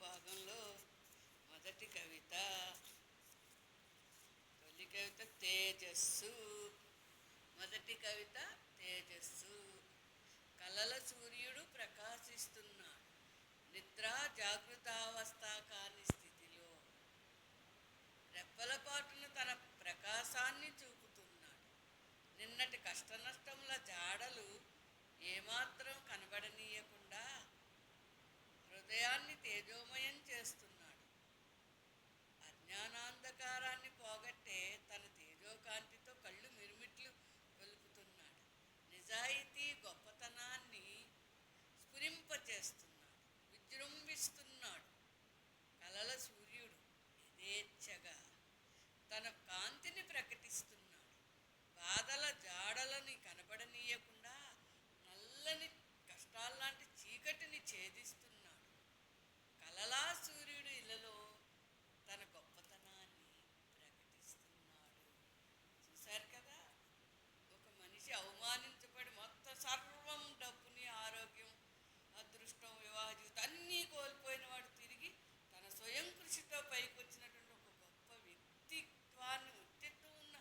భాగంలో మొదటి కవిత, తొలి కవిత తేజస్సు. మొదటి కవిత తేజస్సు. కలల సూర్యుడు ప్రకాశిస్తున్నాడు నిద్రా జాగృతావస్థ కాని స్థితిలో. రెప్పలపాటున తన ప్రకాశాన్ని చూపుతున్నాడు. నిన్నటి కష్టనష్టముల జాడలు ఏమాత్రం కనబడనీయకుండా హృదయాన్ని తేజోమయం చేస్తున్నాడు. అజ్ఞానాంధకారాన్ని పోగొట్టే తన తేజోకాంతితో కళ్ళు మిరుమిట్లు కొలుపుతున్నాడు. నిజాయితీ గొప్పతనాన్ని స్ఫురింపచేస్తున్నాడు. విజృంభిస్తున్నాడు. కలల సూర్యుడు యథేచ్ఛగా తన కాంతిని ప్రకటిస్తున్నాడు. బాధల జాడలని కనబడనీయకుండా నల్లని కష్టాల్లాంటి చీకటిని ఛేదిస్తున్నాడు. కలలా సూర్యుడు ఇళ్లలో తన గొప్పతనాన్ని ప్రకటిస్తున్నాడు. చూశారు కదా, ఒక మనిషి అవమానించబడి మొత్తం సర్వం, డబ్బుని, ఆరోగ్యం, అదృష్టం, వివాహ జీవితం అన్నీ కోల్పోయిన వాడు తిరిగి తన స్వయం కృషితో పైకి వచ్చినటువంటి ఒక గొప్ప వ్యక్తిత్వం ఉన్న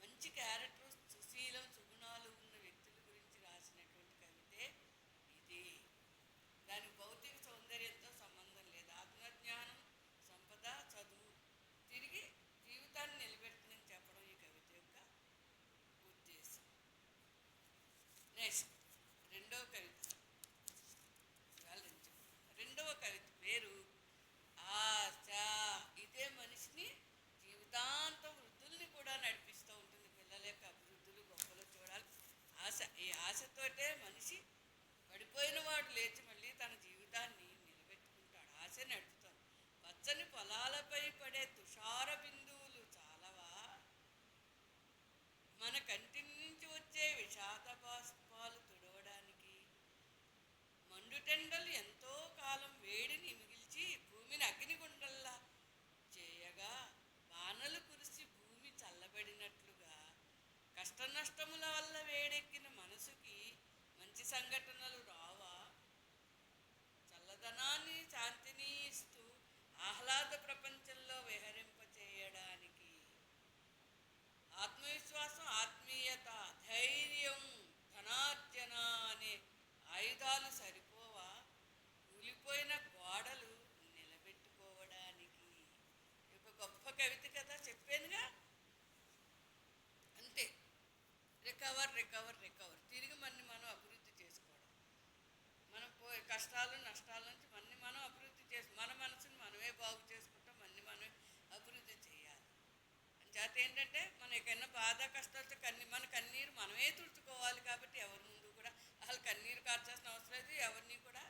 మంచి క్యారెక్టర్, సుశీలం, సుగుణాలు ఉన్న వ్యక్తుల గురించి రాసినటువంటి కవితే ఇది. దాని భౌతిక సౌందర్యంతో సంబంధం లేదు. ఆత్మజ్ఞానం, సంపద, చదువు తిరిగి జీవితాన్ని నిలబెడుతుందని చెప్పడం ఈ కవిత యొక్క ఉద్దేశం. నెక్స్ట్ రెండవ కవిత. రెండవ కవిత పేరు ఆశ. ఇదే మనిషిని జీవితాంతం వృద్ధుల్ని కూడా నడిపిస్తూ ఉంటుంది. పిల్లల యొక్క అభివృద్ధులు, గొప్పలు చూడాలి ఆశ. ఈ ఆశతోటే మనిషి పడిపోయిన వాడు లేచి మళ్ళీ తన జీవితాన్ని నిలబెట్టుకుంటాడు. ఆశ నడుపుతాడు. పచ్చని పొలాలపై పడే తుషార బిందువులు చాలవా మన కంటి నుంచి వచ్చే విషాద బాష్పాలు తుడవడానికి? మండుటెండలు ఎంతో కాలం వేడిని మిగిల్చి భూమిని అగ్నిగుండల్లా చేయగా వానలు కురిసి భూమి చల్లబడినట్లుగా కష్టనష్టముల వల్ల వేడెక్కిన మనసుకి మంచి సంఘటనలు రావా? చల్లదనాన్ని, శాంతిని ఇస్తూ ఆహ్లాద ప్రపంచంలో విహరింపచేయడానికి ఆత్మవిశ్వాసం, ఆత్మీయత, ధైర్యం, ధనార్జన అనే ఆయుధాలు సరిపోవా కూలిపోయిన గోడలు నిలబెట్టుకోవడానికి? ఒక గొప్ప కవిత కదా, చెప్పానుగా. అంతే, రికవర్ రికవర్ రికవర్. తిరిగి మనం అభివృద్ధి చేసుకోవడం. మనం పోయే కష్టాలు, నష్టాల నుంచి మనం అభివృద్ధి మన మనసుని మనమే బాగు చేసుకుంటాం. మనమే అభివృద్ధి చేయాలి. అంచేత ఏంటంటే మనకైనా బాధ, కష్టాలతో మన కన్నీరు మనమే తుడుచుకోవాలి. కాబట్టి ఎవరి ముందు కూడా అసలు కన్నీరు కార్చాల్సిన అవసరం లేదు. ఎవరిని కూడా